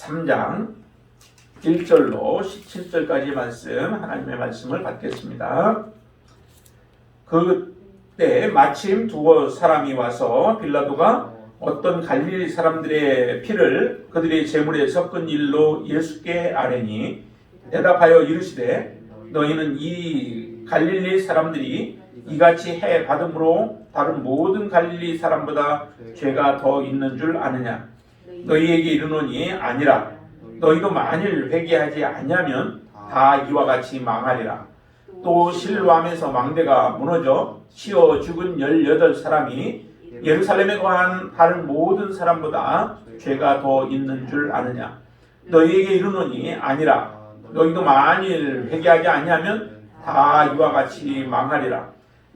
3장 1절로 17절까지 말씀, 하나님의 말씀을 받겠습니다. 그때 마침 두 사람이 와서 빌라도가 어떤 갈릴리 사람들의 피를 그들의 제물에 섞은 일로 예수께 아뢰니 대답하여 이르시되 너희는 이 갈릴리 사람들이 이같이 해 받음으로 다른 모든 갈릴리 사람보다 죄가 더 있는 줄 아느냐? 너희에게 이르노니 아니라. 너희도 만일 회개하지 아니하면 다 이와 같이 망하리라. 또 실로암에서 망대가 무너져 치어 죽은 18사람이 예루살렘에 거한 다른 모든 사람보다 죄가 더 있는 줄 아느냐? 너희에게 이르노니 아니라. 너희도 만일 회개하지 아니하면 다 이와 같이 망하리라.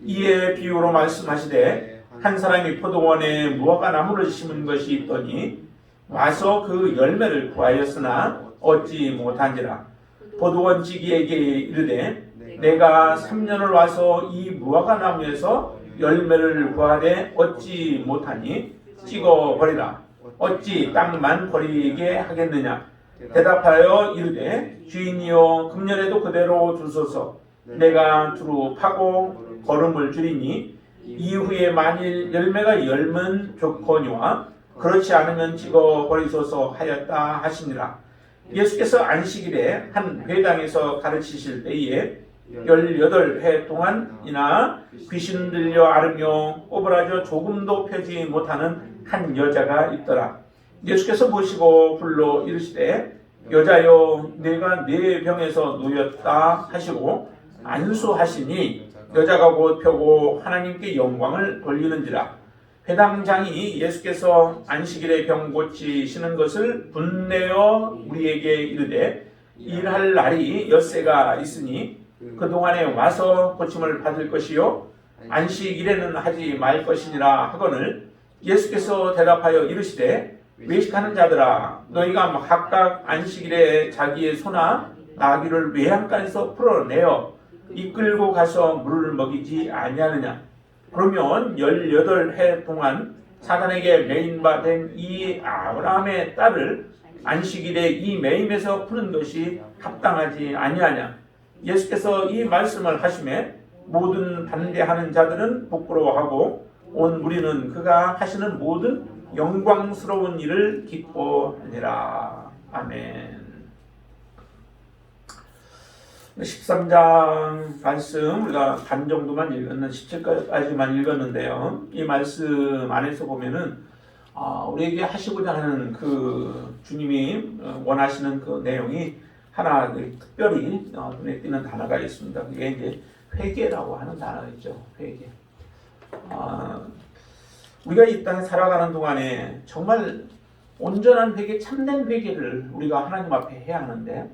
이에 비유로 말씀하시되 한 사람이 포도원에 무화과 나무를 심은 것이 있더니 와서 그 열매를 구하였으나 얻지 못한지라. 포도원 지기에게 이르되 내가 3년을 와서 이 무화과 나무에서 열매를 구하되 얻지 못하니 찍어버리라. 어찌 땅만 버리게 하겠느냐? 대답하여 이르되 주인이여 금년에도 그대로 두소서. 내가 두루 파고 거름을 줄이니 이후에 만일 열매가 열면 좋거니와 그렇지 않으면 찍어버리소서 하였다 하시니라. 예수께서 안식일에 한 회당에서 가르치실 때에 18해 동안이나 귀신 들려 앓으며 꼬부라져 조금도 펴지 못하는 한 여자가 있더라. 예수께서 모시고 불러 이르시되 여자여 내가 네 병에서 놓였다 하시고 안수하시니 여자가 곧 펴고 하나님께 영광을 돌리는지라. 회당장이 예수께서 안식일에 병 고치시는 것을 분내어 우리에게 이르되 일할 날이 엿새가 있으니 그동안에 와서 고침을 받을 것이요 안식일에는 하지 말 것이니라 하거늘 예수께서 대답하여 이르시되 외식하는 자들아 너희가 각각 안식일에 자기의 소나 나귀를 외양간에서 풀어내어 이끌고 가서 물을 먹이지 아니하느냐? 그러면 18해 동안 사단에게 매인바 된 이 아브라함의 딸을 안식일에 이 매임에서 푸는 것이 합당하지 아니하냐? 예수께서 이 말씀을 하시매 모든 반대하는 자들은 부끄러워하고 온 무리는 그가 하시는 모든 영광스러운 일을 기뻐하니라. 아멘. 13장 말씀 우리가 반 정도만 읽었는 17까지만 읽었는데요. 이 말씀 안에서 보면은 우리에게 하시고자 하는 그 주님이 원하시는 그 내용이 하나 특별히 눈에 띄는 단어가 있습니다. 그게 이제 회개라고 하는 단어이죠. 회개. 우리가 이 땅에 살아가는 동안에 정말 온전한 회개, 참된 회개를 우리가 하나님 앞에 해야 하는데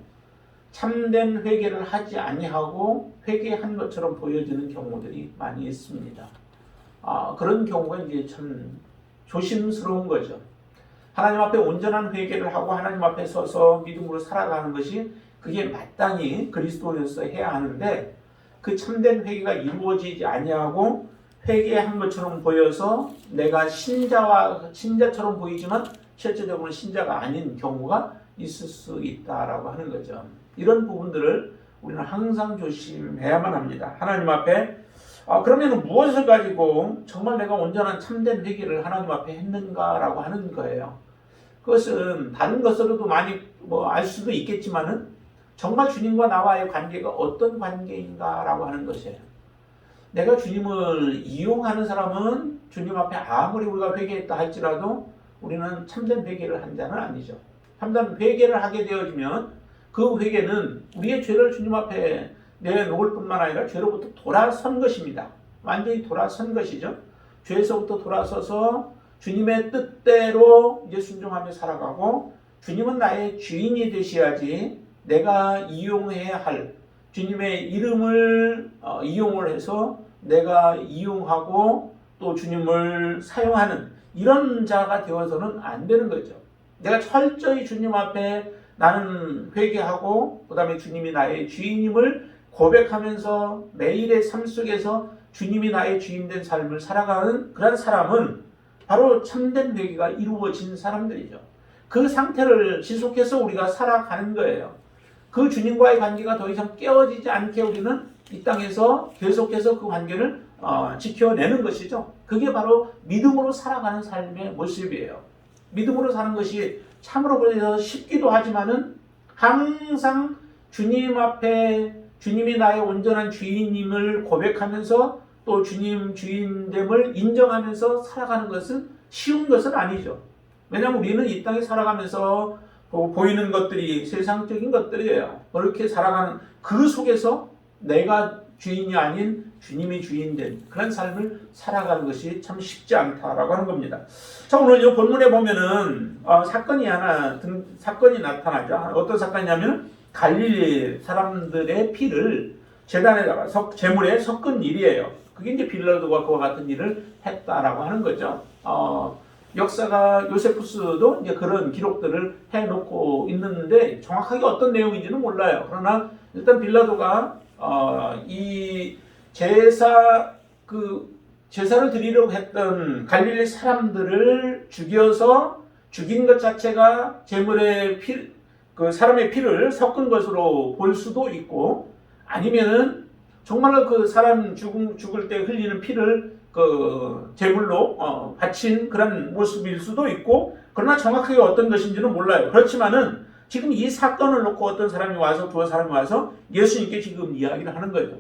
참된 회개를 하지 아니하고 회개한 것처럼 보여지는 경우들이 많이 있습니다. 그런 경우가 이제 참 조심스러운 거죠. 하나님 앞에 온전한 회개를 하고 하나님 앞에 서서 믿음으로 살아가는 것이 그게 마땅히 그리스도인으로서 해야 하는데 그 참된 회개가 이루어지지 아니하고 회개한 것처럼 보여서 내가 신자처럼 보이지만 실제적으로 신자가 아닌 경우가 있을 수 있다라고 하는 거죠. 이런 부분들을 우리는 항상 조심해야만 합니다. 하나님 앞에 그러면 무엇을 가지고 정말 내가 온전한 참된 회개를 하나님 앞에 했는가라고 하는 거예요. 그것은 다른 것으로도 많이 알 수도 있겠지만은 정말 주님과 나와의 관계가 어떤 관계인가라고 하는 것이에요. 내가 주님을 이용하는 사람은 주님 앞에 아무리 우리가 회개했다 할지라도 우리는 참된 회개를 한 자는 아니죠. 참된 회개를 하게 되어지면 그 회개는 우리의 죄를 주님 앞에 내놓을 뿐만 아니라 죄로부터 돌아선 것입니다. 완전히 돌아선 것이죠. 죄에서부터 돌아서서 주님의 뜻대로 이제 순종하며 살아가고 주님은 나의 주인이 되셔야지 내가 이용해야 할 주님의 이름을 이용을 해서 내가 이용하고 또 주님을 사용하는 이런 자가 되어서는 안 되는 거죠. 내가 철저히 주님 앞에 나는 회개하고 그 다음에 주님이 나의 주인임을 고백하면서 매일의 삶 속에서 주님이 나의 주인된 삶을 살아가는 그런 사람은 바로 참된 회개가 이루어진 사람들이죠. 그 상태를 지속해서 우리가 살아가는 거예요. 그 주님과의 관계가 더 이상 깨어지지 않게 우리는 이 땅에서 계속해서 그 관계를 지켜내는 것이죠. 그게 바로 믿음으로 살아가는 삶의 모습이에요. 믿음으로 사는 것이 참으로 그래서 쉽기도 하지만은 항상 주님 앞에 주님이 나의 온전한 주인임을 고백하면서 또 주님 주인됨을 인정하면서 살아가는 것은 쉬운 것은 아니죠. 왜냐하면 우리는 이 땅에 살아가면서 보이는 것들이 세상적인 것들이에요. 그렇게 살아가는 그 속에서 내가 주인이 아닌 주님이 주인된 그런 삶을 살아가는 것이 참 쉽지 않다라고 하는 겁니다. 자, 오늘 이 본문에 보면은 사건이 나타나죠. 어떤 사건이냐면 갈릴리 사람들의 피를 제단에다가 제물에 섞은 일이에요. 그게 이제 빌라도가 그와 같은 일을 했다라고 하는 거죠. 역사가 요세푸스도 이제 그런 기록들을 해놓고 있는데 정확하게 어떤 내용인지는 몰라요. 그러나 일단 빌라도가 이 제사를 드리려고 했던 갈릴리 사람들을 죽여서 죽인 것 자체가 제물에 그 사람의 피를 섞은 것으로 볼 수도 있고, 아니면은 정말로 그 사람 죽을 때 흘리는 피를 그 제물로 바친 그런 모습일 수도 있고, 그러나 정확하게 어떤 것인지는 몰라요. 그렇지만은 지금 이 사건을 놓고 어떤 사람이 와서 두어 사람이 와서 예수님께 지금 이야기를 하는 거죠.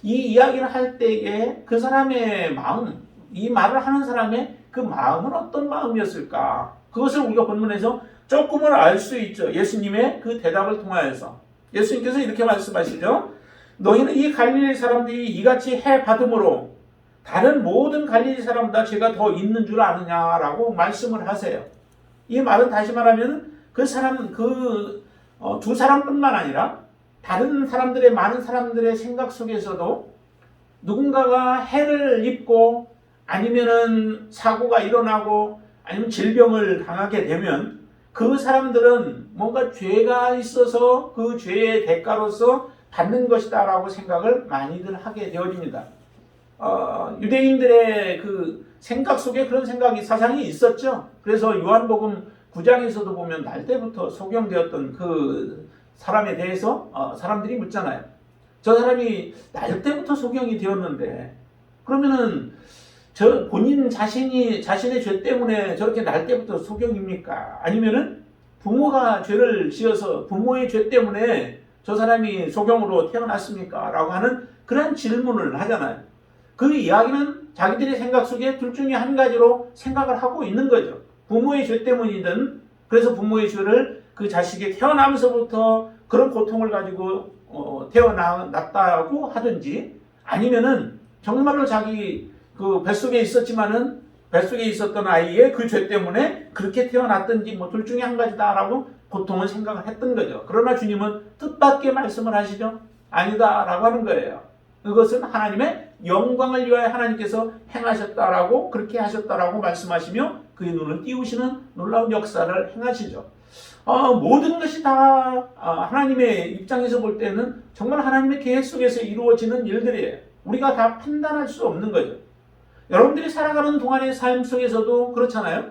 이 이야기를 할 때에 그 사람의 마음, 이 말을 하는 사람의 그 마음은 어떤 마음이었을까? 그것을 우리가 본문에서 조금은 알 수 있죠. 예수님의 그 대답을 통하여서. 예수님께서 이렇게 말씀하시죠. 너희는 이 갈릴리 사람들이 이같이 해 받음으로 다른 모든 갈릴리 사람보다 죄가 더 있는 줄 아느냐라고 말씀을 하세요. 이 말은 다시 말하면 두 사람뿐만 아니라 다른 사람들의 많은 사람들의 생각 속에서도 누군가가 해를 입고 아니면은 사고가 일어나고 아니면 질병을 당하게 되면 그 사람들은 뭔가 죄가 있어서 그 죄의 대가로서 받는 것이다라고 생각을 많이들 하게 되어집니다. 유대인들의 그 생각 속에 그런 사상이 있었죠. 그래서 요한복음 9장에서도 보면 날 때부터 소경되었던 그 사람에 대해서 사람들이 묻잖아요. 저 사람이 날 때부터 소경이 되었는데 그러면은 본인 자신의 죄 때문에 저렇게 날 때부터 소경입니까? 아니면은 부모가 죄를 지어서 부모의 죄 때문에 저 사람이 소경으로 태어났습니까? 라고 하는 그런 질문을 하잖아요. 그 이야기는 자기들의 생각 속에 둘 중에 한 가지로 생각을 하고 있는 거죠. 부모의 죄 때문이든, 그래서 부모의 죄를 그 자식이 태어나면서부터 그런 고통을 가지고 태어났다고 하든지, 아니면은 정말로 자기 그 뱃속에 있었지만은 뱃속에 있었던 아이의 그 죄 때문에 그렇게 태어났든지 뭐 둘 중에 한 가지다라고 보통은 생각을 했던 거죠. 그러나 주님은 뜻밖의 말씀을 하시죠. 아니다라고 하는 거예요. 그것은 하나님의 영광을 위하여 하나님께서 행하셨다라고, 그렇게 하셨다라고 말씀하시며 그의 눈을 띄우시는 놀라운 역사를 행하시죠. 모든 것이 다 하나님의 입장에서 볼 때는 정말 하나님의 계획 속에서 이루어지는 일들이에요. 우리가 다 판단할 수 없는 거죠. 여러분들이 살아가는 동안의 삶 속에서도 그렇잖아요.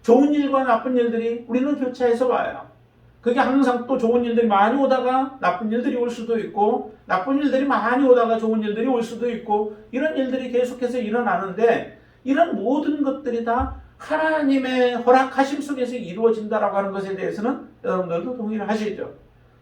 좋은 일과 나쁜 일들이 우리는 교차해서 와요. 그게 항상 또 좋은 일들이 많이 오다가 나쁜 일들이 올 수도 있고, 나쁜 일들이 많이 오다가 좋은 일들이 올 수도 있고, 이런 일들이 계속해서 일어나는데, 이런 모든 것들이 다 하나님의 허락하심 속에서 이루어진다라고 하는 것에 대해서는 여러분들도 동의를 하시죠.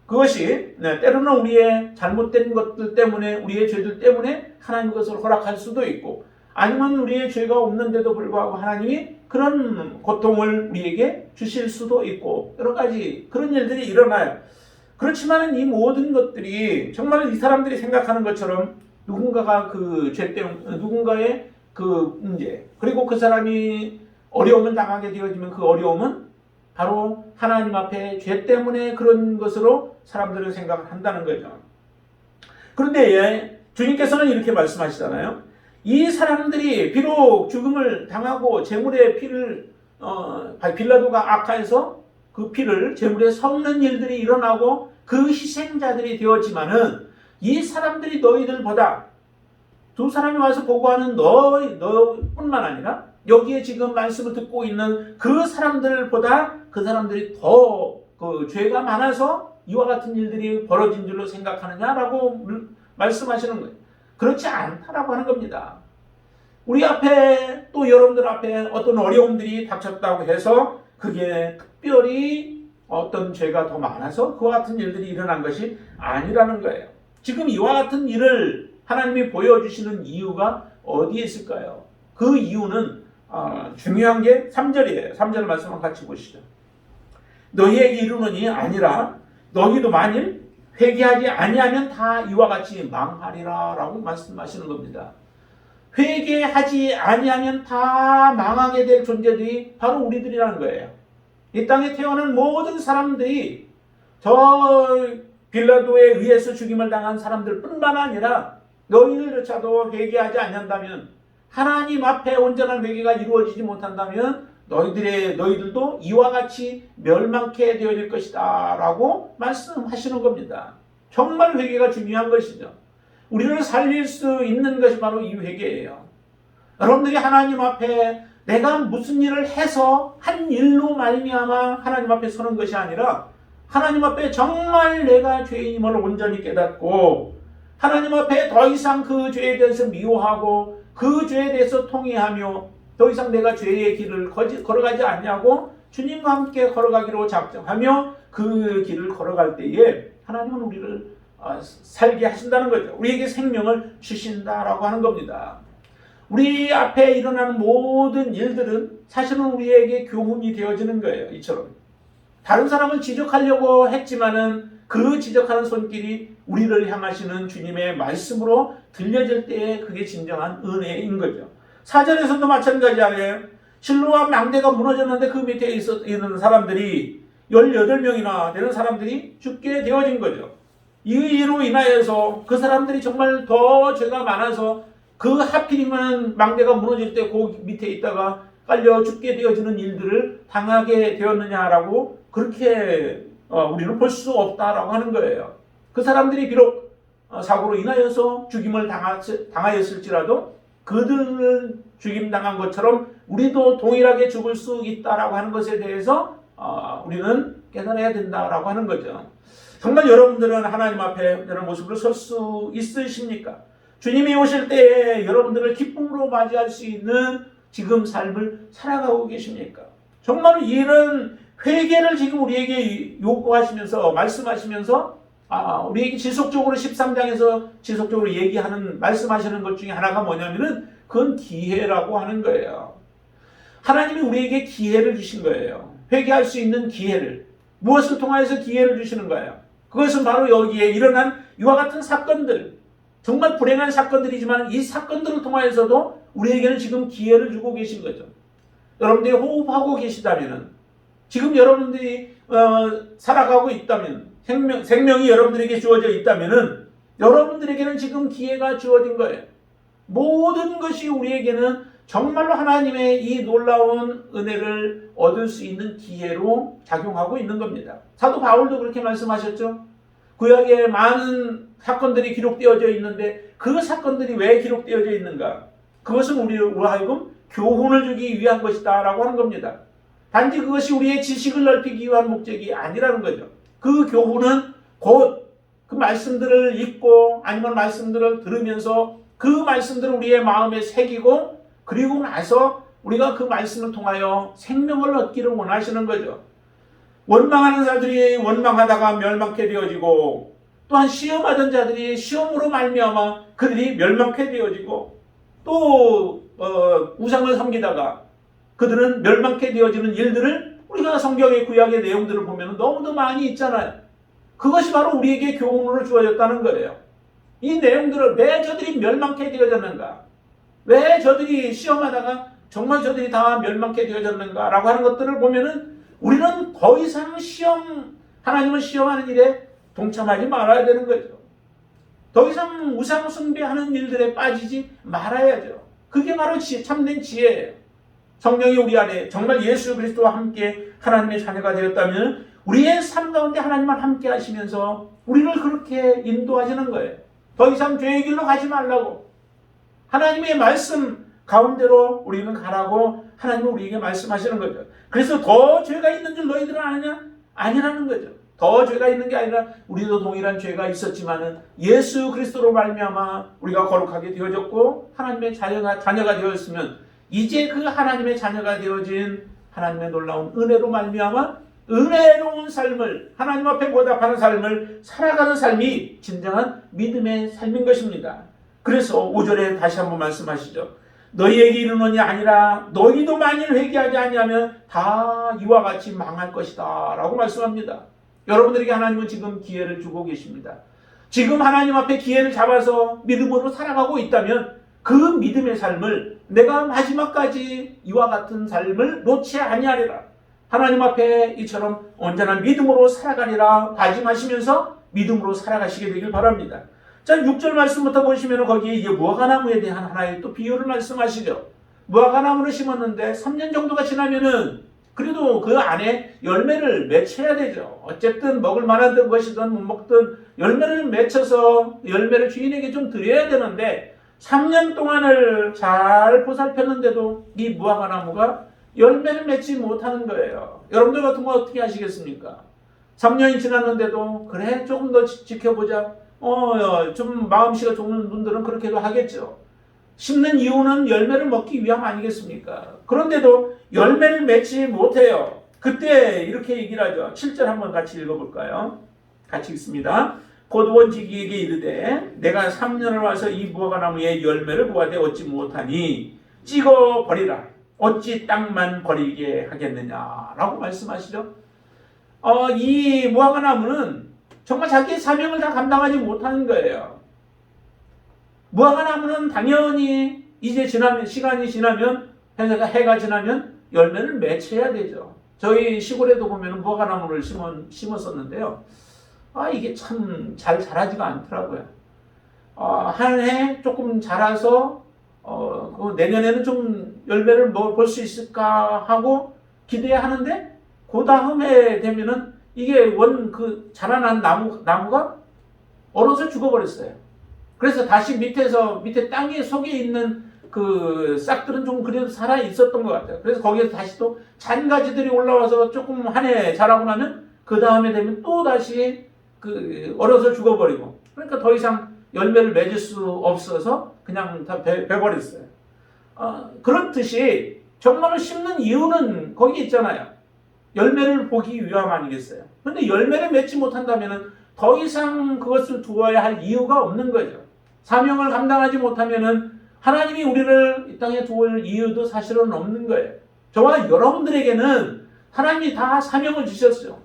그것이 때로는 우리의 잘못된 것들 때문에, 우리의 죄들 때문에 하나님 그것을 허락할 수도 있고, 아니면 우리의 죄가 없는데도 불구하고 하나님이 그런 고통을 우리에게 주실 수도 있고, 여러 가지 그런 일들이 일어나요. 그렇지만 이 모든 것들이 정말 이 사람들이 생각하는 것처럼 누군가가 그 죄 때문에, 누군가의 그 문제, 그리고 그 사람이 어려움을 당하게 되어지면 그 어려움은 바로 하나님 앞에 죄 때문에 그런 것으로 사람들은 생각을 한다는 거죠. 그런데 주님께서는 이렇게 말씀하시잖아요. 이 사람들이 비록 죽음을 당하고 제물의 피를 빌라도가 악하여서 그 피를 제물에 섞는 일들이 일어나고 그 희생자들이 되었지만은 이 사람들이 너희들보다 두 사람이 와서 보고하는 너뿐만 아니라 여기에 지금 말씀을 듣고 있는 그 사람들보다 그 사람들이 더 그 죄가 많아서 이와 같은 일들이 벌어진 줄로 생각하느냐라고 말씀하시는 거예요. 그렇지 않다라고 하는 겁니다. 우리 앞에 또 여러분들 앞에 어떤 어려움들이 닥쳤다고 해서 그게 특별히 어떤 죄가 더 많아서 그와 같은 일들이 일어난 것이 아니라는 거예요. 지금 이와 같은 일을 하나님이 보여주시는 이유가 어디에 있을까요? 그 이유는 중요한 게 3절이에요. 3절 말씀을 같이 보시죠. 너희에게 이르노니 아니라 너희도 만일 회개하지 아니하면 다 이와 같이 망하리라 라고 말씀하시는 겁니다. 회개하지 아니하면 다 망하게 될 존재들이 바로 우리들이라는 거예요. 이 땅에 태어난 모든 사람들이 저 빌라도에 의해서 죽임을 당한 사람들 뿐만 아니라 너희들조차도 회개하지 않는다면, 하나님 앞에 온전한 회개가 이루어지지 못한다면 너희들도 이와 같이 멸망케 되어질 것이다 라고 말씀하시는 겁니다. 정말 회개가 중요한 것이죠. 우리를 살릴 수 있는 것이 바로 이 회개예요. 여러분들이 하나님 앞에 내가 무슨 일을 해서 한 일로 말미암아 하나님 앞에 서는 것이 아니라 하나님 앞에 정말 내가 죄인임을 온전히 깨닫고 하나님 앞에 더 이상 그 죄에 대해서 미워하고 그 죄에 대해서 통회하며 더 이상 내가 죄의 길을 걸어가지 않냐고 주님과 함께 걸어가기로 작정하며 그 길을 걸어갈 때에 하나님은 우리를 살게 하신다는 거죠. 우리에게 생명을 주신다라고 하는 겁니다. 우리 앞에 일어나는 모든 일들은 사실은 우리에게 교훈이 되어지는 거예요. 이처럼 다른 사람을 지적하려고 했지만은 그 지적하는 손길이 우리를 향하시는 주님의 말씀으로 들려질 때에 그게 진정한 은혜인 거죠. 4절에서도 마찬가지 아니에요. 실로암 망대가 무너졌는데 그 밑에 있는 사람들이 18명이나 되는 사람들이 죽게 되어진 거죠. 이 일로 인하여서 그 사람들이 정말 더 죄가 많아서 그 하필이면 망대가 무너질 때 그 밑에 있다가 깔려 죽게 되어지는 일들을 당하게 되었느냐라고 그렇게 우리는 볼 수 없다라고 하는 거예요. 그 사람들이 비록 사고로 인하여서 죽임을 당하였을지라도 그들을 죽임당한 것처럼 우리도 동일하게 죽을 수 있다라고 하는 것에 대해서 우리는 깨달아야 된다라고 하는 거죠. 정말 여러분들은 하나님 앞에 이런 모습으로 설 수 있으십니까? 주님이 오실 때에 여러분들을 기쁨으로 맞이할 수 있는 지금 삶을 살아가고 계십니까? 정말 이런 회개를 지금 우리에게 요구하시면서 말씀하시면서 우리에게 지속적으로 13장에서 지속적으로 말씀하시는 것 중에 하나가 뭐냐면은 그건 기회라고 하는 거예요. 하나님이 우리에게 기회를 주신 거예요. 회개할 수 있는 기회를. 무엇을 통하여서 기회를 주시는 거예요? 그것은 바로 여기에 일어난 이와 같은 사건들, 정말 불행한 사건들이지만 이 사건들을 통하여서도 우리에게는 지금 기회를 주고 계신 거죠. 여러분들이 호흡하고 계시다면, 지금 여러분들이 살아가고 있다면, 생명이 여러분들에게 주어져 있다면 여러분들에게는 지금 기회가 주어진 거예요. 모든 것이 우리에게는 정말로 하나님의 이 놀라운 은혜를 얻을 수 있는 기회로 작용하고 있는 겁니다. 사도 바울도 그렇게 말씀하셨죠. 구약에 많은 사건들이 기록되어져 있는데 그 사건들이 왜 기록되어져 있는가? 그것은 우리로 하여금 교훈을 주기 위한 것이다 라고 하는 겁니다. 단지 그것이 우리의 지식을 넓히기 위한 목적이 아니라는 거죠. 그 교훈은 곧 그 말씀들을 읽고 아니면 말씀들을 들으면서 그 말씀들을 우리의 마음에 새기고 그리고 나서 우리가 그 말씀을 통하여 생명을 얻기를 원하시는 거죠. 원망하는 자들이 원망하다가 멸망케 되어지고 또한 시험하던 자들이 시험으로 말미암아 그들이 멸망케 되어지고 또 우상을 섬기다가 그들은 멸망케 되어지는 일들을 우리가 성경의 구약의 내용들을 보면 너무도 많이 있잖아요. 그것이 바로 우리에게 교훈으로 주어졌다는 거예요. 이 내용들을 왜 저들이 멸망케 되어졌는가? 왜 저들이 시험하다가 정말 저들이 다 멸망케 되어졌는가? 라고 하는 것들을 보면은 우리는 더 이상 하나님을 시험하는 일에 동참하지 말아야 되는 거죠. 더 이상 우상 숭배하는 일들에 빠지지 말아야죠. 그게 바로 참된 지혜예요. 성령이 우리 안에 정말 예수 그리스도와 함께 하나님의 자녀가 되었다면 우리의 삶 가운데 하나님만 함께 하시면서 우리를 그렇게 인도하시는 거예요. 더 이상 죄의 길로 가지 말라고. 하나님의 말씀 가운데로 우리는 가라고 하나님은 우리에게 말씀하시는 거죠. 그래서 더 죄가 있는 줄 너희들은 아느냐? 아니라는 거죠. 더 죄가 있는 게 아니라 우리도 동일한 죄가 있었지만은 예수 그리스도로 말미암아 우리가 거룩하게 되어졌고 하나님의 자녀가 되었으면 이제 그 하나님의 자녀가 되어진 하나님의 놀라운 은혜로 말미암아 은혜로운 삶을 하나님 앞에 보답하는 삶을 살아가는 삶이 진정한 믿음의 삶인 것입니다. 그래서 5절에 다시 한번 말씀하시죠. 너희에게 이르노니 아니라 너희도 만일 회개하지 아니하면 다 이와 같이 망할 것이다 라고 말씀합니다. 여러분들에게 하나님은 지금 기회를 주고 계십니다. 지금 하나님 앞에 기회를 잡아서 믿음으로 살아가고 있다면 그 믿음의 삶을 내가 마지막까지 이와 같은 삶을 놓지 아니하리라. 하나님 앞에 이처럼 온전한 믿음으로 살아가리라 다짐하시면서 믿음으로 살아가시게 되길 바랍니다. 자, 6절 말씀부터 보시면 거기에 이제 무화과나무에 대한 하나의 또 비유를 말씀하시죠. 무화과나무를 심었는데 3년 정도가 지나면은 그래도 그 안에 열매를 맺혀야 되죠. 어쨌든 먹을 만한 것이든 못 먹든 열매를 맺혀서 열매를 주인에게 좀 드려야 되는데 3년 동안을 잘 보살폈는데도 이 무화과나무가 열매를 맺지 못하는 거예요. 여러분들 같은 거 어떻게 하시겠습니까? 3년이 지났는데도 그래 조금 더 지켜보자. 좀 마음씨가 좋은 분들은 그렇게도 하겠죠. 심는 이유는 열매를 먹기 위함 아니겠습니까? 그런데도 열매를 맺지 못해요. 그때 이렇게 얘기를 하죠. 7절 한번 같이 읽어볼까요? 같이 읽습니다. 곧 원지기에게 이르되 내가 3년을 와서 이 무화과나무의 열매를 보아되 얻지 못하니 찍어 버리라. 어찌 땅만 버리게 하겠느냐라고 말씀하시죠. 이 무화과나무는 정말 자기의 사명을 다 감당하지 못하는 거예요. 무화과나무는 당연히 이제 시간이 지나면 해가 지나면 열매를 맺혀야 되죠. 저희 시골에도 보면 무화과나무를 심었었는데요. 이게 참 잘 자라지가 않더라고요. 한 해 조금 자라서 내년에는 좀 열매를 볼 수 있을까 하고 기대하는데 그 다음 해 되면은 이게 자라난 나무가 얼어서 죽어버렸어요. 그래서 다시 밑에 땅에 속에 있는 그 싹들은 좀 그래도 살아 있었던 것 같아요. 그래서 거기에서 다시 또 잔가지들이 올라와서 조금 한 해 자라고 나면 그 다음에 되면 또 다시 얼어서 죽어버리고 그러니까 더 이상 열매를 맺을 수 없어서 그냥 다 베버렸어요. 그렇듯이 정말로 심는 이유는 거기 있잖아요. 열매를 보기 위함 아니겠어요? 그런데 열매를 맺지 못한다면 더 이상 그것을 두어야 할 이유가 없는 거죠. 사명을 감당하지 못하면 하나님이 우리를 이 땅에 두을 이유도 사실은 없는 거예요. 저와 여러분들에게는 하나님이 다 사명을 주셨어요.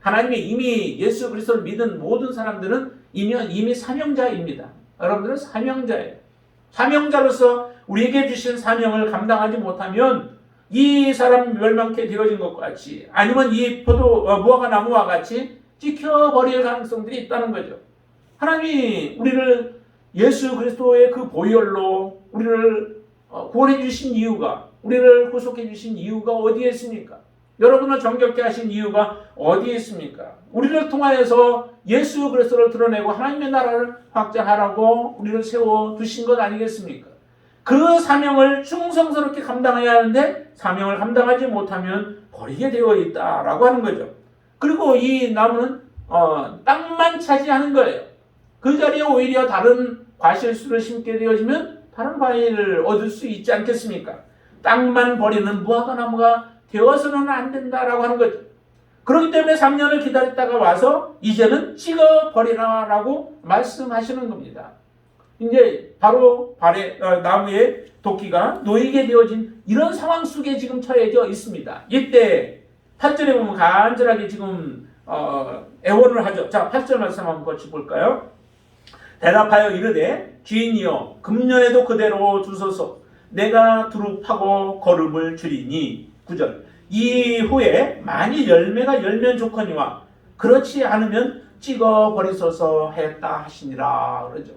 하나님이 이미 예수 그리스도를 믿은 모든 사람들은 이미 사명자입니다. 여러분들은 사명자예요. 사명자로서 우리에게 주신 사명을 감당하지 못하면 이 사람 멸망케 되어진 것과 같이 아니면 이 무화과나무와 같이 찍혀버릴 가능성들이 있다는 거죠. 하나님이 우리를 예수 그리스도의 그 보혈로 우리를 구원해 주신 이유가 우리를 구속해 주신 이유가 어디에 있습니까? 여러분을 정결케 하신 이유가 어디에 있습니까? 우리를 통하여서 예수 그리스도를 드러내고 하나님의 나라를 확장하라고 우리를 세워두신 것 아니겠습니까? 그 사명을 충성스럽게 감당해야 하는데 사명을 감당하지 못하면 버리게 되어 있다라고 하는 거죠. 그리고 이 나무는 땅만 차지하는 거예요. 그 자리에 오히려 다른 과실수를 심게 되어지면 다른 과일을 얻을 수 있지 않겠습니까? 땅만 버리는 무화과나무가 되어서는 안 된다라고 하는 거죠. 그렇기 때문에 3년을 기다렸다가 와서 이제는 찍어버리라 라고 말씀하시는 겁니다. 이제 바로 나무의 도끼가 놓이게 되어진 이런 상황 속에 지금 처해져 있습니다. 이때 8절에 보면 간절하게 지금 애원을 하죠. 자, 8절 말씀 한번 같이 볼까요? 대답하여 이르되 주인이여 금년에도 그대로 두소서 내가 두릅하고 거름을 줄이니 9절 이후에 만일 열매가 열면 좋거니와 그렇지 않으면 찍어버리소서 했다 하시니라 그러죠.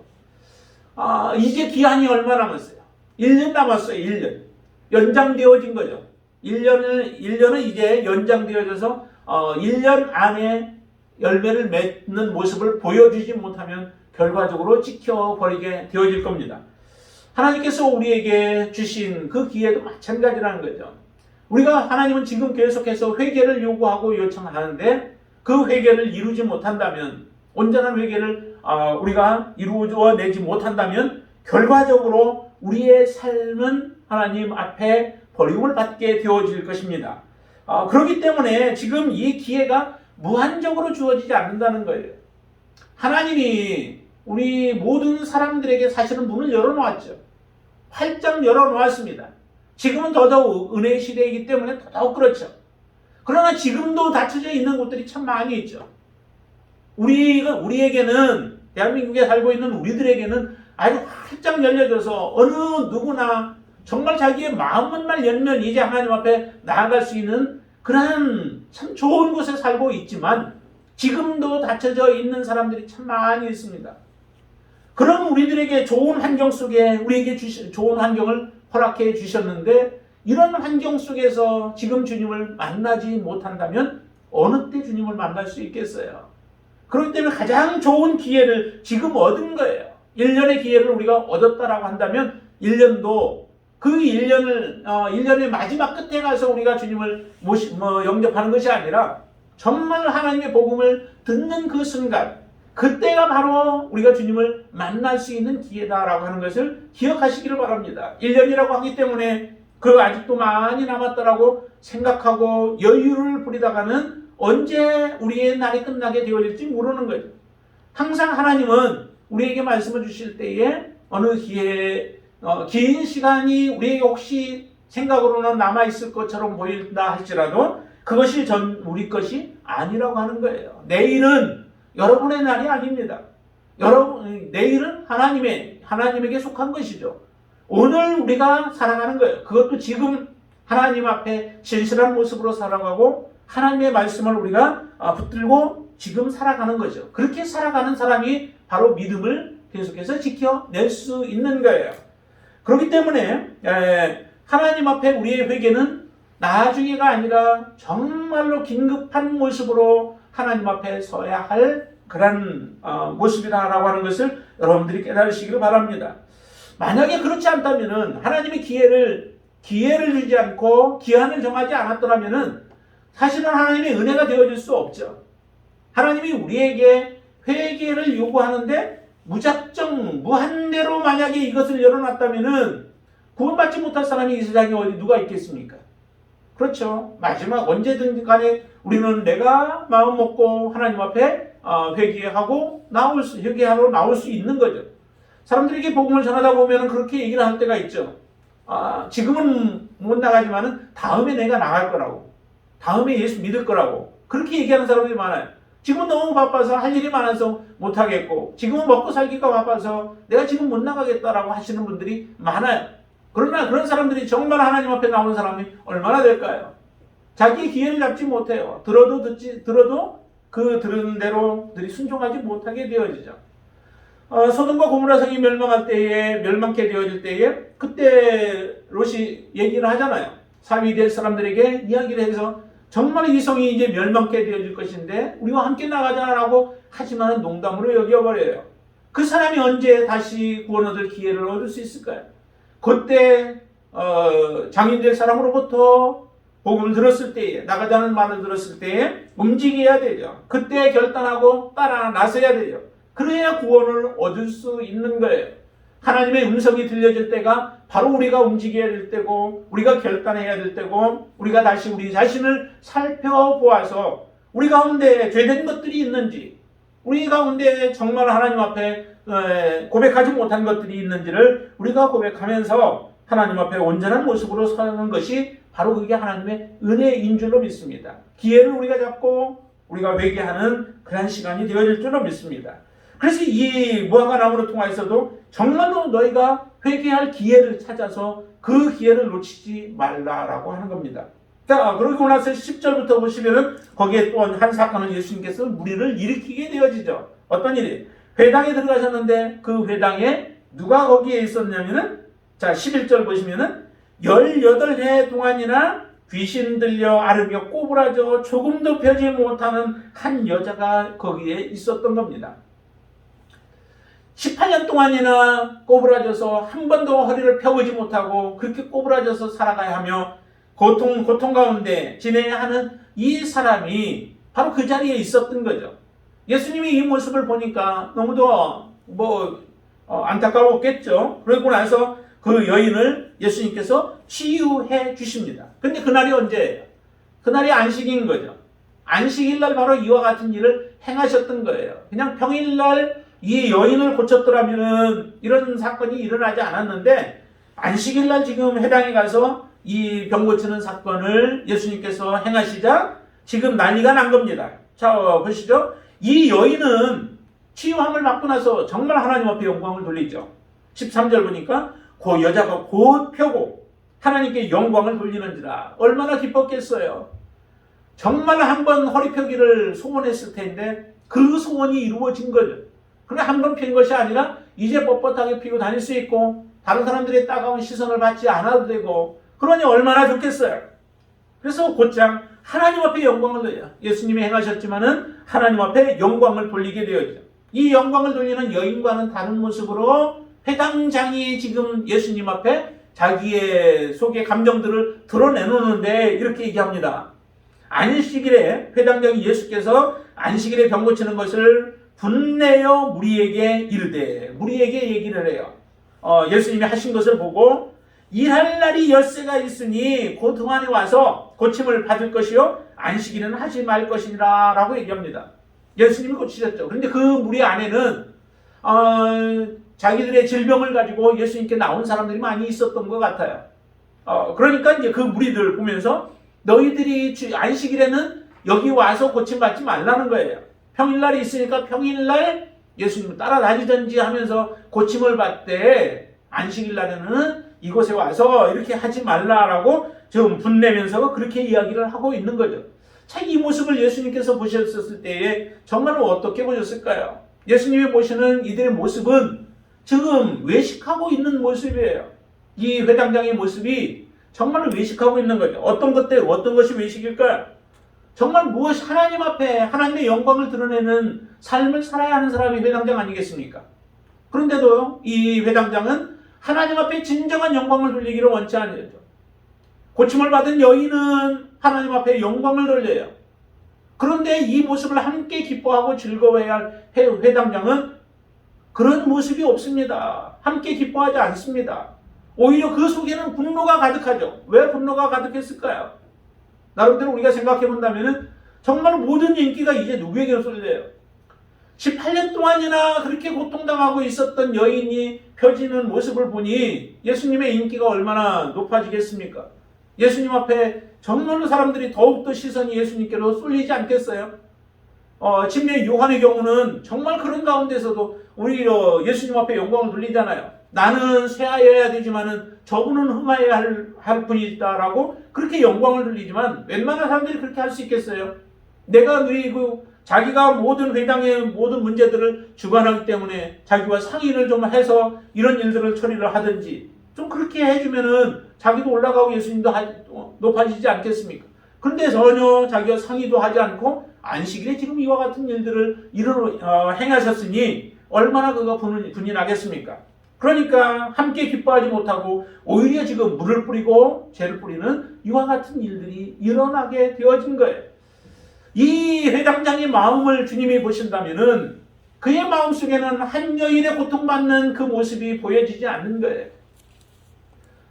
이제 기한이 얼마 남았어요? 1년 남았어요. 1년. 연장되어진 거죠. 1년은 이제 연장되어져서 1년 안에 열매를 맺는 모습을 보여주지 못하면 결과적으로 찍혀버리게 되어질 겁니다. 하나님께서 우리에게 주신 그 기회도 마찬가지라는 거죠. 우리가 하나님은 지금 계속해서 회개를 요구하고 요청하는데 그 회개를 이루지 못한다면, 온전한 회개를 우리가 이루어내지 못한다면 결과적으로 우리의 삶은 하나님 앞에 버림을 받게 되어질 것입니다. 그렇기 때문에 지금 이 기회가 무한적으로 주어지지 않는다는 거예요. 하나님이 우리 모든 사람들에게 사실은 문을 열어놓았죠. 활짝 열어놓았습니다. 지금은 더더욱 은혜의 시대이기 때문에 더더욱 그렇죠. 그러나 지금도 닫혀져 있는 곳들이 참 많이 있죠. 우리에게는, 대한민국에 살고 있는 우리들에게는 아주 활짝 열려져서 어느 누구나 정말 자기의 마음만 열면 이제 하나님 앞에 나아갈 수 있는 그러한 참 좋은 곳에 살고 있지만 지금도 닫혀져 있는 사람들이 참 많이 있습니다. 그런 우리들에게 좋은 환경 속에 우리에게 좋은 환경을 허락해 주셨는데 이런 환경 속에서 지금 주님을 만나지 못한다면 어느 때 주님을 만날 수 있겠어요? 그렇기 때문에 가장 좋은 기회를 지금 얻은 거예요. 1년의 기회를 우리가 얻었다라고 한다면 1년도 그 1년의 마지막 끝에 가서 우리가 주님을 영접하는 것이 아니라 정말 하나님의 복음을 듣는 그 순간, 그때가 바로 우리가 주님을 만날 수 있는 기회다라고 하는 것을 기억하시기를 바랍니다. 1년이라고 하기 때문에 그 아직도 많이 남았다라고 생각하고 여유를 부리다가는 언제 우리의 날이 끝나게 되어질지 모르는 거죠. 항상 하나님은 우리에게 말씀을 주실 때에 어느 긴 시간이 우리에게 혹시 생각으로는 남아있을 것처럼 보인다 할지라도 그것이 우리 것이 아니라고 하는 거예요. 내일은 여러분의 날이 아닙니다. 내일은 하나님에게 속한 것이죠. 오늘 우리가 살아가는 거예요. 그것도 지금 하나님 앞에 진실한 모습으로 살아가고 하나님의 말씀을 우리가 붙들고 지금 살아가는 거죠. 그렇게 살아가는 사람이 바로 믿음을 계속해서 지켜낼 수 있는 거예요. 그렇기 때문에 하나님 앞에 우리의 회개는 나중에가 아니라 정말로 긴급한 모습으로 하나님 앞에 서야 할 그런 모습이다라고 하는 것을 여러분들이 깨달으시기를 바랍니다. 만약에 그렇지 않다면은 하나님이 기회를 주지 않고 기한을 정하지 않았더라면은 사실은 하나님의 은혜가 되어질 수 없죠. 하나님이 우리에게 회개를 요구하는데 무작정 무한대로 만약에 이것을 열어놨다면은 구원받지 못할 사람이 이 세상에 누가 있겠습니까? 그렇죠. 마지막 언제든지 간에 우리는 내가 마음 먹고 하나님 앞에 회개하러 나올 수 있는 거죠. 사람들에게 복음을 전하다 보면 그렇게 얘기를 할 때가 있죠. 지금은 못 나가지만은 다음에 내가 나갈 거라고. 다음에 예수 믿을 거라고. 그렇게 얘기하는 사람들이 많아요. 지금은 너무 바빠서 할 일이 많아서 못 하겠고, 지금은 먹고 살기가 바빠서 내가 지금 못 나가겠다라고 하시는 분들이 많아요. 그러나 그런 사람들이 정말 하나님 앞에 나오는 사람이 얼마나 될까요? 자기 기회를 잡지 못해요. 들어도 그 들은 대로들이 순종하지 못하게 되어지죠. 소돔과 고모라 성이 멸망케 되어질 때에 그때 롯이 얘기를 하잖아요. 사위 될 사람들에게 이야기를 해서 정말 이 성이 이제 멸망케 되어질 것인데 우리와 함께 나가자라고 하지만 농담으로 여겨버려요. 그 사람이 언제 다시 구원 얻을 기회를 얻을 수 있을까요? 그때 장인 될 사람으로부터 복음을 들었을 때에, 나가자는 말을 들었을 때에 움직여야 되죠. 그때 결단하고 따라 나서야 되죠. 그래야 구원을 얻을 수 있는 거예요. 하나님의 음성이 들려질 때가 바로 우리가 움직여야 될 때고, 우리가 결단해야 될 때고, 우리가 다시 우리 자신을 살펴보아서 우리 가운데 죄된 것들이 있는지, 우리 가운데 정말 하나님 앞에 고백하지 못한 것들이 있는지를 우리가 고백하면서 하나님 앞에 온전한 모습으로 서는 것이 바로 그게 하나님의 은혜인 줄로 믿습니다. 기회를 우리가 잡고 우리가 회개하는 그런 시간이 되어질 줄로 믿습니다. 그래서 이 무화과 나무를 통해서도 정말로 너희가 회개할 기회를 찾아서 그 기회를 놓치지 말라라고 하는 겁니다. 자, 그러고 나서 10절부터 보시면은 거기에 또 한 사건은 예수님께서 무리를 일으키게 되어지죠. 어떤 일이? 회당에 들어가셨는데 그 회당에 누가 거기에 있었냐면은, 자 11절 보시면은 18해 동안이나 귀신 들려 앓으며 꼬부라져 조금도 펴지 못하는 한 여자가 거기에 있었던 겁니다. 18년 동안이나 꼬부라져서 한 번도 허리를 펴보지 못하고 그렇게 꼬부라져서 살아가야 하며 고통 가운데 지내야 하는 이 사람이 바로 그 자리에 있었던 거죠. 예수님이 이 모습을 보니까 너무도 안타까웠겠죠. 그러고 나서 그 여인을 예수님께서 치유해 주십니다. 근데 그날이 언제예요? 그날이 안식인 거죠. 안식일 날 바로 이와 같은 일을 행하셨던 거예요. 그냥 평일날 이 여인을 고쳤더라면은 이런 사건이 일어나지 않았는데 안식일 날 지금 회당에 가서 이 병 고치는 사건을 예수님께서 행하시자 지금 난리가 난 겁니다. 자, 보시죠. 이 여인은 치유함을 받고 나서 정말 하나님 앞에 영광을 돌리죠. 13절 보니까 그 여자가 곧 펴고 하나님께 영광을 돌리는지라. 얼마나 기뻤겠어요. 정말 한번 허리 펴기를 소원했을 텐데 그 소원이 이루어진 거죠. 그러나 한 번 핀 것이 아니라 이제 뻣뻣하게 피고 다닐 수 있고 다른 사람들의 따가운 시선을 받지 않아도 되고 그러니 얼마나 좋겠어요. 그래서 곧장 하나님 앞에 영광을 돌려요. 예수님이 행하셨지만은 하나님 앞에 영광을 돌리게 되었죠. 이 영광을 돌리는 여인과는 다른 모습으로 회당장이 지금 예수님 앞에 자기의 속의 감정들을 드러내놓는데 이렇게 얘기합니다. 안식일에 회당장이 예수께서 안식일에 병 고치는 것을 분내어 무리에게 이르되 무리에게 얘기를 해요. 예수님이 하신 것을 보고 일할 날이 엿새가 있으니 그 동안에 와서 고침을 받을 것이요 안식일은 하지 말 것이니라 라고 얘기합니다. 예수님이 고치셨죠. 그런데 그 무리 안에는 자기들의 질병을 가지고 예수님께 나온 사람들이 많이 있었던 것 같아요. 그러니까 이제 그 무리들 보면서 너희들이 안식일에는 여기 와서 고침받지 말라는 거예요. 평일날이 있으니까 평일날 예수님을 따라다니든지 하면서 고침을 받되 안식일날에는 이곳에 와서 이렇게 하지 말라라고 좀 분내면서 그렇게 이야기를 하고 있는 거죠. 자, 이 모습을 예수님께서 보셨을 때에 정말로 어떻게 보셨을까요? 예수님이 보시는 이들의 모습은 지금 외식하고 있는 모습이에요. 이 회당장의 모습이 정말로 외식하고 있는 거죠. 어떤 것이 외식일까요? 정말 무엇이 하나님 앞에 하나님의 영광을 드러내는 삶을 살아야 하는 사람이 회당장 아니겠습니까? 그런데도 이 회당장은 하나님 앞에 진정한 영광을 돌리기를 원치 않았죠. 고침을 받은 여인은 하나님 앞에 영광을 돌려요. 그런데 이 모습을 함께 기뻐하고 즐거워해야 할 회당장은 그런 모습이 없습니다. 함께 기뻐하지 않습니다. 오히려 그 속에는 분노가 가득하죠. 왜 분노가 가득했을까요? 나름대로 우리가 생각해 본다면 정말 모든 인기가 이제 누구에게로 쏠려요? 18년 동안이나 그렇게 고통당하고 있었던 여인이 펴지는 모습을 보니 예수님의 인기가 얼마나 높아지겠습니까? 예수님 앞에 정말로 사람들이 더욱더 시선이 예수님께로 쏠리지 않겠어요? 침례 요한의 경우는 정말 그런 가운데서도 오히려 예수님 앞에 영광을 돌리잖아요. 나는 쇠하여야 되지만은 저분은 흠하여야 할 뿐이다라고 그렇게 영광을 돌리지만 웬만한 사람들이 그렇게 할 수 있겠어요? 내가 누리고 자기가 모든 회당의 모든 문제들을 주관하기 때문에 자기와 상의를 좀 해서 이런 일들을 처리를 하든지 좀 그렇게 해주면은 자기도 올라가고 예수님도 높아지지 않겠습니까? 그런데 전혀 자기와 상의도 하지 않고 안식일에 지금 이와 같은 일들을 행하셨으니 얼마나 그가 분이 나겠습니까? 그러니까 함께 기뻐하지 못하고 오히려 지금 물을 뿌리고 죄를 뿌리는 이와 같은 일들이 일어나게 되어진 거예요. 이 회당장의 마음을 주님이 보신다면은 그의 마음속에는 한 여인의 고통받는 그 모습이 보여지지 않는 거예요.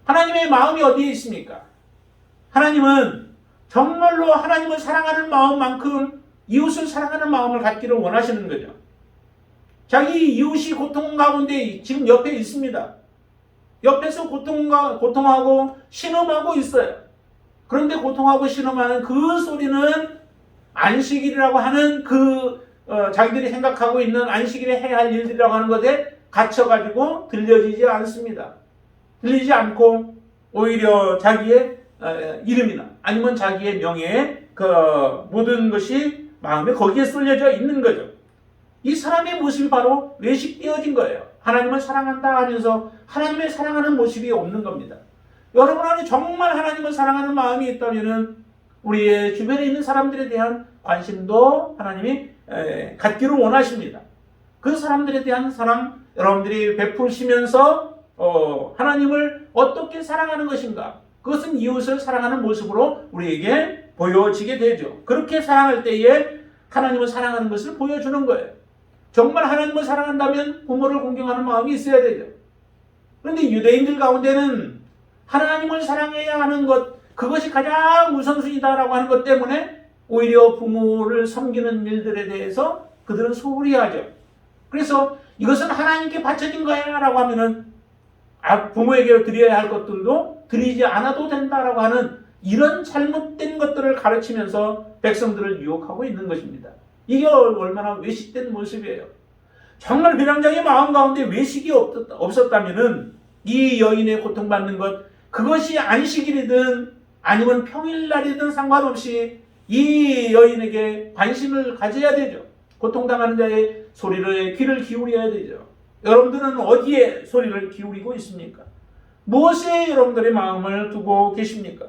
하나님의 마음이 어디에 있습니까? 하나님은 정말로 하나님을 사랑하는 마음만큼 이웃을 사랑하는 마음을 갖기를 원하시는 거죠. 자기 이웃이 고통 가운데 지금 옆에 있습니다. 옆에서 고통하고 신음하고 있어요. 그런데 고통하고 신음하는 그 소리는 안식일이라고 하는 자기들이 생각하고 있는 안식일에 해야 할 일들이라고 하는 것에 갇혀가지고 들려지지 않습니다. 들리지 않고 오히려 자기의 이름이나 아니면 자기의 명예에 그 모든 것이 마음에 거기에 쏠려져 있는 거죠. 이 사람의 모습이 바로 외식되어진 거예요. 하나님을 사랑한다 하면서 하나님을 사랑하는 모습이 없는 겁니다. 여러분 안에 정말 하나님을 사랑하는 마음이 있다면 우리의 주변에 있는 사람들에 대한 관심도 하나님이 갖기를 원하십니다. 그 사람들에 대한 사랑 여러분들이 베푸시면서 하나님을 어떻게 사랑하는 것인가? 그것은 이웃을 사랑하는 모습으로 우리에게 보여지게 되죠. 그렇게 사랑할 때에 하나님을 사랑하는 것을 보여주는 거예요. 정말 하나님을 사랑한다면 부모를 공경하는 마음이 있어야 되죠. 그런데 유대인들 가운데는 하나님을 사랑해야 하는 것, 그것이 가장 우선순위다라고 하는 것 때문에 오히려 부모를 섬기는 일들에 대해서 그들은 소홀히 하죠. 그래서 이것은 하나님께 바쳐진 거야 라고 하면은 부모에게 드려야 할 것들도 드리지 않아도 된다라고 하는 이런 잘못된 것들을 가르치면서 백성들을 유혹하고 있는 것입니다. 이게 얼마나 외식된 모습이에요. 정말 비량장의 마음 가운데 외식이 없었다면은 이 여인의 고통받는 것, 그것이 안식일이든 아니면 평일날이든 상관없이 이 여인에게 관심을 가져야 되죠. 고통당하는 자의 소리를 귀를 기울여야 되죠. 여러분들은 어디에 소리를 기울이고 있습니까? 무엇에 여러분들의 마음을 두고 계십니까?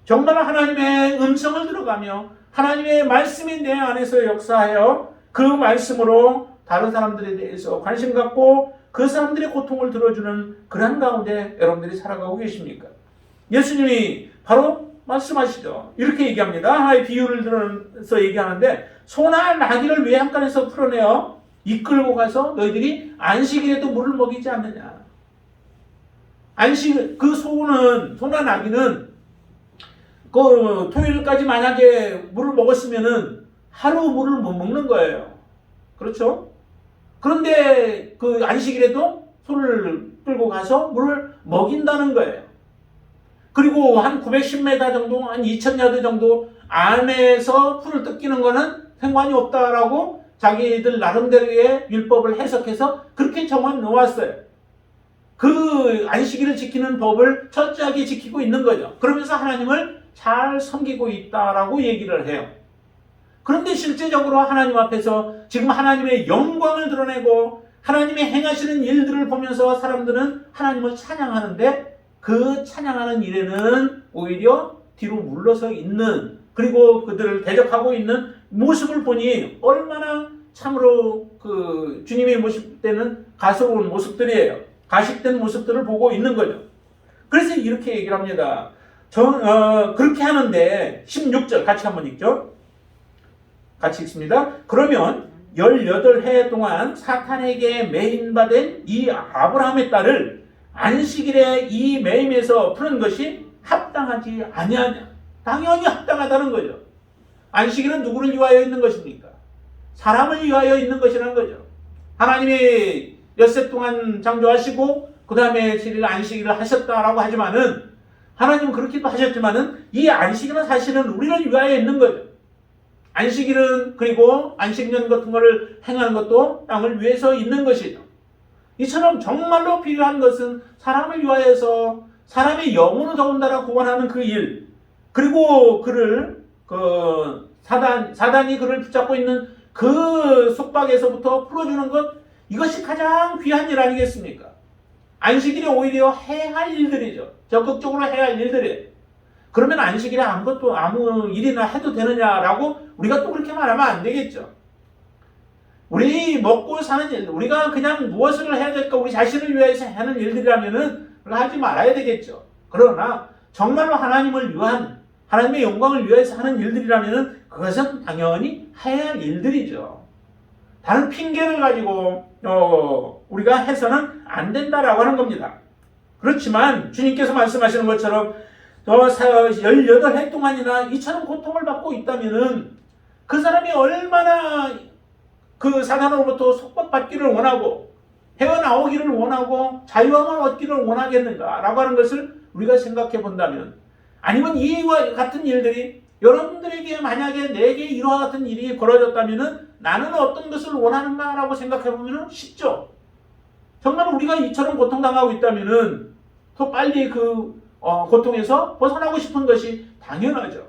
정말 하나님의 음성을 들어가며 하나님의 말씀이 내 안에서 역사하여 그 말씀으로 다른 사람들에 대해서 관심 갖고 그 사람들의 고통을 들어주는 그런 가운데 여러분들이 살아가고 계십니까? 예수님이 바로 말씀하시죠. 이렇게 얘기합니다. 하나의 비유를 들어서 얘기하는데 소나 나귀를 외양간에서 풀어내어 이끌고 가서 너희들이 안식일에도 물을 먹이지 않느냐. 그 소나 나귀는 그 토요일까지 만약에 물을 먹었으면은 하루 물을 못 먹는 거예요. 그렇죠? 그런데 그 안식일에도 소를 끌고 가서 물을 먹인다는 거예요. 그리고 한 910m 정도, 한 2000야드 정도 안에서 풀을 뜯기는 거는 상관이 없다라고 자기들 나름대로의 율법을 해석해서 그렇게 정해 놓았어요. 그 안식일을 지키는 법을 철저하게 지키고 있는 거죠. 그러면서 하나님을 잘 섬기고 있다라고 얘기를 해요. 그런데 실제적으로 하나님 앞에서 지금 하나님의 영광을 드러내고 하나님의 행하시는 일들을 보면서 사람들은 하나님을 찬양하는데 그 찬양하는 일에는 오히려 뒤로 물러서 있는, 그리고 그들을 대적하고 있는 모습을 보니 얼마나 참으로 그 주님의 모습 때는 가소로운 모습들이에요. 가식된 모습들을 보고 있는 거죠. 그래서 이렇게 얘기를 합니다. 그렇게 하는데 16절 같이 한번 읽죠. 같이 읽습니다. 그러면 18해 동안 사탄에게 매인받은 이 아브라함의 딸을 안식일에 이 매임에서 푸는 것이 합당하지 아니하냐. 당연히 합당하다는 거죠. 안식일은 누구를 위하여 있는 것입니까? 사람을 위하여 있는 것이라는 거죠. 하나님이 엿새 동안 창조하시고 그 다음에 7일 안식일을 하셨다라고 하지만은 하나님은 그렇게도 하셨지만은 이 안식일은 사실은 우리를 위하여 있는 거죠. 안식일은 그리고 안식년 같은 거를 행하는 것도 땅을 위해서 있는 것이죠. 이처럼 정말로 필요한 것은 사람을 위하여서 사람의 영혼을 더군다나 구원하는 그 일, 그리고 그를 사단이 그를 붙잡고 있는 그 속박에서부터 풀어주는 것, 이것이 가장 귀한 일 아니겠습니까? 안식일이 오히려 해야 할 일들이죠. 적극적으로 해야 할 일들이에요. 그러면 안식일에 아무 일이나 해도 되느냐라고 우리가 또 그렇게 말하면 안 되겠죠. 우리 먹고 사는 일, 우리가 그냥 무엇을 해야 될까, 우리 자신을 위해서 하는 일들이라면은 하지 말아야 되겠죠. 그러나 정말로 하나님을 위한, 하나님의 영광을 위해서 하는 일들이라면은 그것은 당연히 해야 할 일들이죠. 다른 핑계를 가지고 우리가 해서는 안 된다라고 하는 겁니다. 그렇지만 주님께서 말씀하시는 것처럼 18해 동안이나 이처럼 고통을 받고 있다면은 그 사람이 얼마나 그 사단으로부터 속박받기를 원하고 헤어나오기를 원하고 자유함을 얻기를 원하겠는가라고 하는 것을 우리가 생각해 본다면, 아니면 이와 같은 일들이 여러분들에게 만약에 내게 이와 같은 일이 벌어졌다면은 나는 어떤 것을 원하는가라고 생각해 보면 쉽죠. 정말 우리가 이처럼 고통당하고 있다면은 더 빨리 그 고통에서 벗어나고 싶은 것이 당연하죠.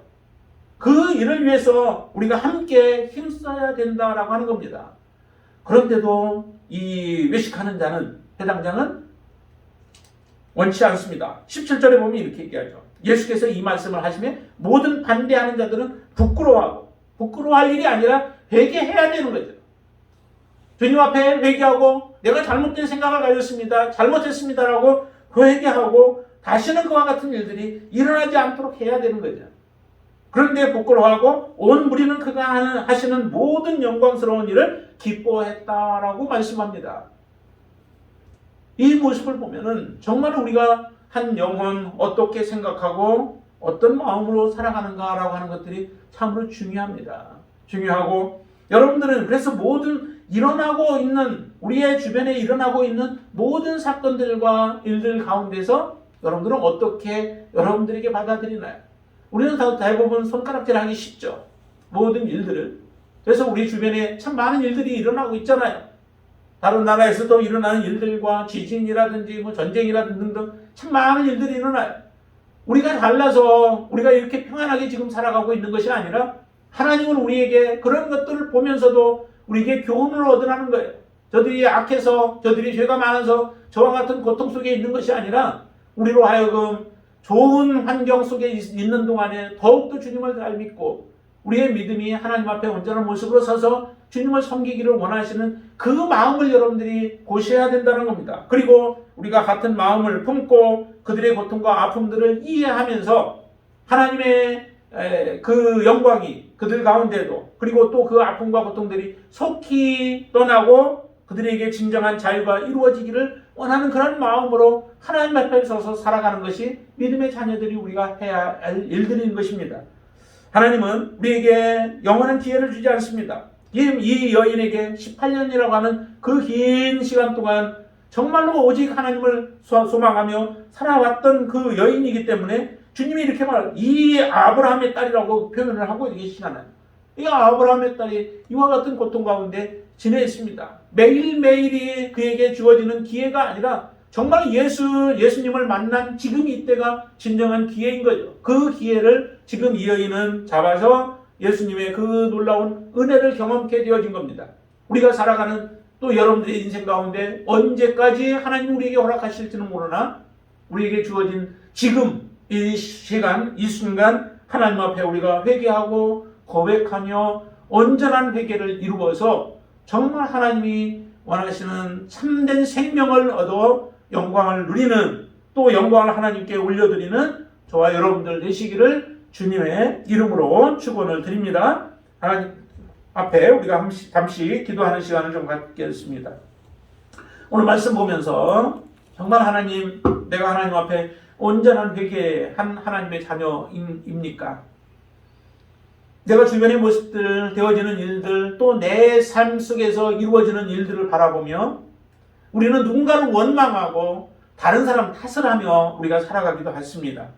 그 일을 위해서 우리가 함께 힘써야 된다라고 하는 겁니다. 그런데도 이 외식하는 자는, 해당자는 원치 않습니다. 17절에 보면 이렇게 얘기하죠. 예수께서 이 말씀을 하시면 모든 반대하는 자들은 부끄러워하고, 부끄러워할 일이 아니라 회개해야 되는 거죠. 주님 앞에 회개하고 내가 잘못된 생각을 가졌습니다. 잘못했습니다라고 회개하고 다시는 그와 같은 일들이 일어나지 않도록 해야 되는 거죠. 그런데 부끄러워하고 온 무리는 그가 하시는 모든 영광스러운 일을 기뻐했다라고 말씀합니다. 이 모습을 보면은 정말 우리가 한 영혼 어떻게 생각하고 어떤 마음으로 살아가는가라고 하는 것들이 참으로 중요합니다. 중요하고 여러분들은 그래서 모든 일어나고 있는 우리의 주변에 일어나고 있는 모든 사건들과 일들 가운데서 여러분들은 어떻게 여러분들에게 받아들이나요? 우리는 대부분 손가락질하기 쉽죠. 모든 일들을. 그래서 우리 주변에 참 많은 일들이 일어나고 있잖아요. 다른 나라에서도 일어나는 일들과 지진이라든지 전쟁이라든지 등등 참 많은 일들이 일어나요. 우리가 달라서 우리가 이렇게 평안하게 지금 살아가고 있는 것이 아니라 하나님은 우리에게 그런 것들을 보면서도 우리에게 교훈을 얻으라는 거예요. 저들이 악해서 저들이 죄가 많아서 저와 같은 고통 속에 있는 것이 아니라 우리로 하여금 좋은 환경 속에 있는 동안에 더욱더 주님을 잘 믿고 우리의 믿음이 하나님 앞에 온전한 모습으로 서서 주님을 섬기기를 원하시는 그 마음을 여러분들이 보셔야 된다는 겁니다. 그리고 우리가 같은 마음을 품고 그들의 고통과 아픔들을 이해하면서 하나님의 그 영광이 그들 가운데도 그리고 또 그 아픔과 고통들이 속히 떠나고 그들에게 진정한 자유가 이루어지기를 원하는 그런 마음으로 하나님 앞에 서서 살아가는 것이 믿음의 자녀들이 우리가 해야 할 일들인 것입니다. 하나님은 우리에게 영원한 기회를 주지 않습니다. 이 여인에게 18년이라고 하는 그 긴 시간 동안 정말로 오직 하나님을 소망하며 살아왔던 그 여인이기 때문에 주님이 이렇게 이 아브라함의 딸이라고 표현을 하고 계시잖아요. 이 아브라함의 딸이 이와 같은 고통 가운데 지내있습니다. 매일매일이 그에게 주어지는 기회가 아니라 정말 예수님을 만난 지금 이때가 진정한 기회인 거죠. 그 기회를 지금 이 여인은 잡아서 예수님의 그 놀라운 은혜를 경험케 되어진 겁니다. 우리가 살아가는 또 여러분들의 인생 가운데 언제까지 하나님 우리에게 허락하실지는 모르나 우리에게 주어진 지금 이 시간 이 순간 하나님 앞에 우리가 회개하고 고백하며 온전한 회개를 이루어서 정말 하나님이 원하시는 참된 생명을 얻어 영광을 누리는 또 영광을 하나님께 올려드리는 저와 여러분들 되시기를 주님의 이름으로 축원을 드립니다. 하나님 앞에 우리가 잠시 기도하는 시간을 좀 갖겠습니다. 오늘 말씀 보면서 정말 하나님 내가 하나님 앞에 온전한 회개한 하나님의 자녀입니까? 내가 주변의 모습들, 되어지는 일들, 또 내 삶 속에서 이루어지는 일들을 바라보며 우리는 누군가를 원망하고 다른 사람 탓을 하며 우리가 살아가기도 했습니다.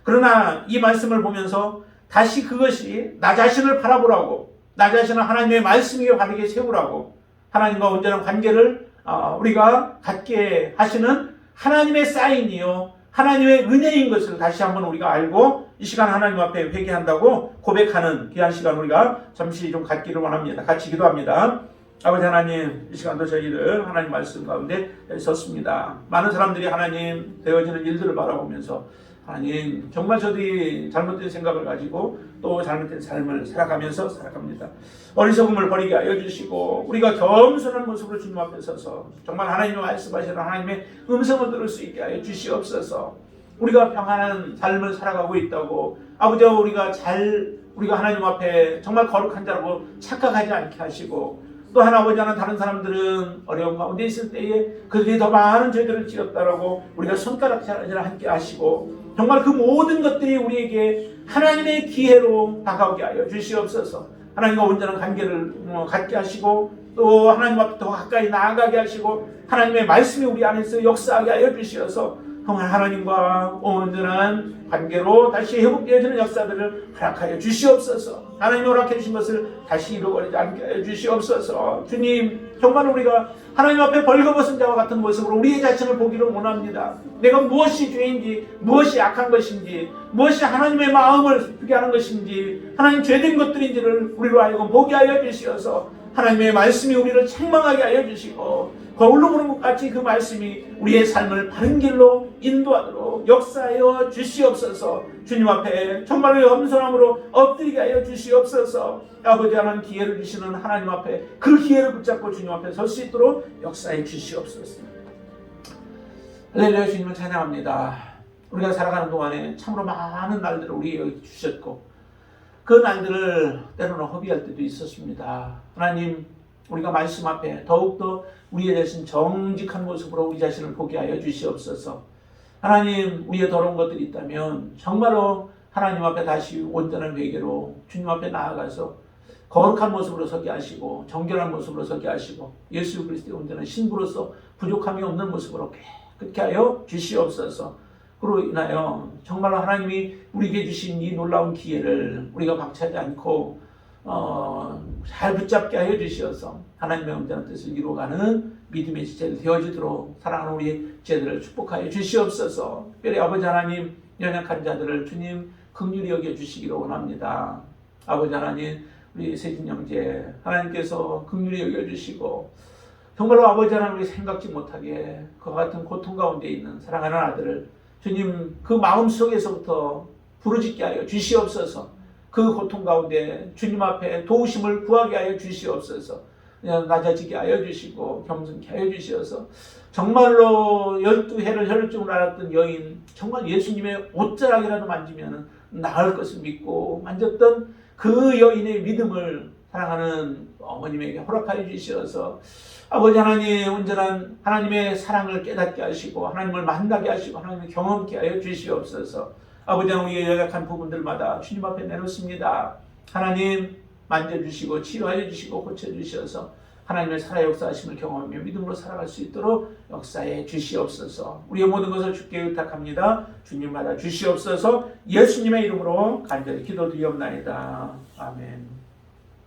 그러나 이 말씀을 보면서 다시 그것이 나 자신을 바라보라고 나 자신을 하나님의 말씀에 바르게 세우라고 하나님과 온전한 관계를 우리가 갖게 하시는 하나님의 사인이요 하나님의 은혜인 것을 다시 한번 우리가 알고 이 시간 하나님 앞에 회개한다고 고백하는 귀한 시간 우리가 잠시 좀 갖기를 원합니다. 같이 기도합니다. 아버지 하나님 이 시간도 저희들 하나님 말씀 가운데 섰습니다. 많은 사람들이 하나님 되어지는 일들을 바라보면서 하나님 정말 저들이 잘못된 생각을 가지고 또 잘못된 삶을 살아가면서 살아갑니다. 어리석음을 버리게 하여 주시고 우리가 겸손한 모습으로 주님 앞에 서서 정말 하나님의 말씀하시는 하나님의 음성을 들을 수 있게 하여 주시옵소서. 우리가 평안한 삶을 살아가고 있다고 아버지 우리가 하나님 앞에 정말 거룩한 자라고 착각하지 않게 하시고 또 아버지는 다른 사람들은 어려운 가운데 있을 때에 그들이 더 많은 죄들을 지었다라고 우리가 손가락질을 함께 하시고 정말 그 모든 것들이 우리에게 하나님의 기회로 다가오게 하여 주시옵소서. 하나님과 온전한 관계를 갖게 하시고 또 하나님 앞에 더 가까이 나아가게 하시고 하나님의 말씀이 우리 안에서 역사하게 하여 주시어서 정말 하나님과 온전한 관계로 다시 회복되어지는 역사들을 허락하여 주시옵소서. 하나님이 허락해 주신 것을 다시 잃어버리지 않게 하여 주시옵소서. 주님 정말 우리가 하나님 앞에 벌거벗은 자와 같은 모습으로 우리의 자신을 보기를 원합니다. 내가 무엇이 죄인지 무엇이 악한 것인지 무엇이 하나님의 마음을 슬프게 하는 것인지 하나님 죄된 것들인지를 우리로 하여금 보게 하여 주시어서 하나님의 말씀이 우리를 책망하게 하여 주시고 거울로 보는 것 같이 그 말씀이 우리의 삶을 바른 길로 인도하도록 역사하여 주시옵소서. 주님 앞에 정말로 겸손함으로 엎드리게 하여 주시옵소서. 아버지 하나님, 기회를 주시는 하나님 앞에 그 기회를 붙잡고 주님 앞에 설 수 있도록 역사해 주시옵소서. 할렐루야. 주님을 찬양합니다. 우리가 살아가는 동안에 참으로 많은 날들을 우리에게 주셨고 그 날들을 때로는 허비할 때도 있었습니다. 하나님, 우리가 말씀 앞에 더욱더 우리에 대신 정직한 모습으로 우리 자신을 보게 하여 주시옵소서. 하나님, 우리의 더러운 것들이 있다면 정말로 하나님 앞에 다시 온전한 회개로 주님 앞에 나아가서 거룩한 모습으로 서게 하시고 정결한 모습으로 서게 하시고 예수 그리스도의 온전한 신부로서 부족함이 없는 모습으로 깨끗게 하여 주시옵소서. 그로 인하여 정말로 하나님이 우리에게 주신 이 놀라운 기회를 우리가 박차하지 않고 잘 붙잡게 하여 주시어서 하나님의 온전한 뜻을 이루어가는 믿음의 지체를 되어지도록 사랑하는 우리 지체들을 축복하여 주시옵소서. 특별히 아버지 하나님, 연약한 자들을 주님 긍휼히 여겨 주시기를 원합니다. 아버지 하나님, 우리 세진 형제 하나님께서 긍휼히 여겨 주시고 정말로 아버지 하나님, 우리 생각지 못하게 그와 같은 고통 가운데 있는 사랑하는 아들을 주님 그 마음 속에서부터 부르짖게 하여 주시옵소서. 그 고통 가운데 주님 앞에 도우심을 구하게 하여 주시옵소서. 그냥 낮아지게 하여 주시고 겸손케 하여 주시어서 정말로 12해를 혈을 줄 알았던 여인, 정말 예수님의 옷자락이라도 만지면 나을 것을 믿고 만졌던 그 여인의 믿음을 사랑하는 어머님에게 허락하여 주시어서 아버지 하나님, 온전한 하나님의 사랑을 깨닫게 하시고 하나님을 만나게 하시고 하나님을 경험케 하여 주시옵소서. 아버지 하나님, 우리의 연약한 부분들마다 주님 앞에 내놓습니다. 하나님 만져주시고 치유하여 주시고 고쳐주셔서 하나님의 살아 역사하심을 경험하며 믿음으로 살아갈 수 있도록 역사해 주시옵소서. 우리의 모든 것을 주께 의탁합니다. 주님 받아 주시옵소서. 예수님의 이름으로 간절히 기도드리옵나이다. 아멘.